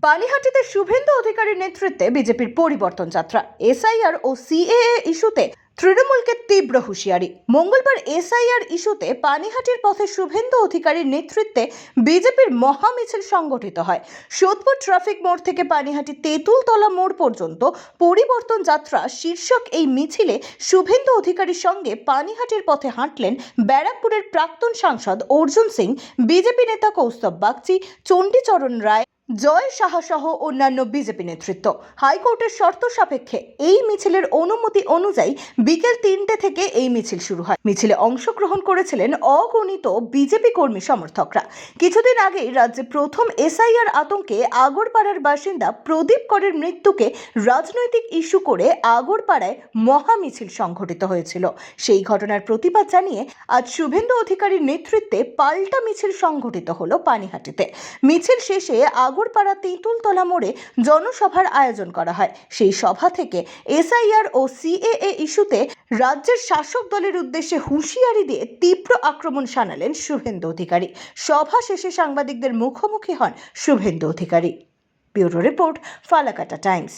পানিহাটিতে শুভেন্দু অধিকারীর নেতৃত্বে বিজেপির পরিবর্তন যাত্রা। এসআইআর ও সিএএ ইস্যুতে তৃণমূলকে তীব্র হুঁশিয়ারি। মঙ্গলবার এসআইআর ইস্যুতে পানিহাটির পথে শুভেন্দু অধিকারীর নেতৃত্বে বিজেপির মহামিছিল সংগঠিত হয়। সোদপুর ট্রাফিক মোড় থেকে পানিহাটি তেঁতুলতলা মোড় পর্যন্ত পরিবর্তন যাত্রা শীর্ষক এই মিছিলে শুভেন্দু অধিকারীর সঙ্গে পানিহাটির পথে হাঁটলেন ব্যারাকপুরের প্রাক্তন সাংসদ অর্জুন সিং, বিজেপি নেতা কৌস্তব বাগচি, চণ্ডীচরণ রায়, জয় সাহা সহ অন্যান্য বিজেপি নেতৃত্ব। হাইকোর্টের শর্ত সাপেক্ষে এই মিছিলের অনুমতি অনুযায়ী বিকেল 3টে থেকে এই মিছিল শুরু হয়। মিছিলে অংশগ্রহণ করেছিলেন অগণিত বিজেপি কর্মী সমর্থকরা। কিছুদিন আগেই রাজ্যে প্রথম এসআইআর আতঙ্কে আগরপাড়ার বাসিন্দা প্রদীপ করের মৃত্যুকে রাজনৈতিক ইস্যু করে আগরপাড়ায় মহামিছিল সংঘটিত হয়েছিল। সেই ঘটনার প্রতিবাদ জানিয়ে আজ শুভেন্দু অধিকারীর নেতৃত্বে পাল্টা মিছিল সংঘটিত হলো পানিহাটিতে। মিছিল শেষে আগরপাড়া তেঁতুলতলা মোড়ে জনসভার আয়োজন করা হয়। সেই সভা থেকে এসআইআর ও সিএএ ইস্যুতে রাজ্যের শাসক দলের উদ্দেশ্যে হুঁশিয়ারি দিয়ে তীব্র আক্রমণ শানালেন শুভেন্দু অধিকারী। সভা শেষে সাংবাদিকদের মুখোমুখি হন Suvendu Adhikari. Bureau report, Falakata Times.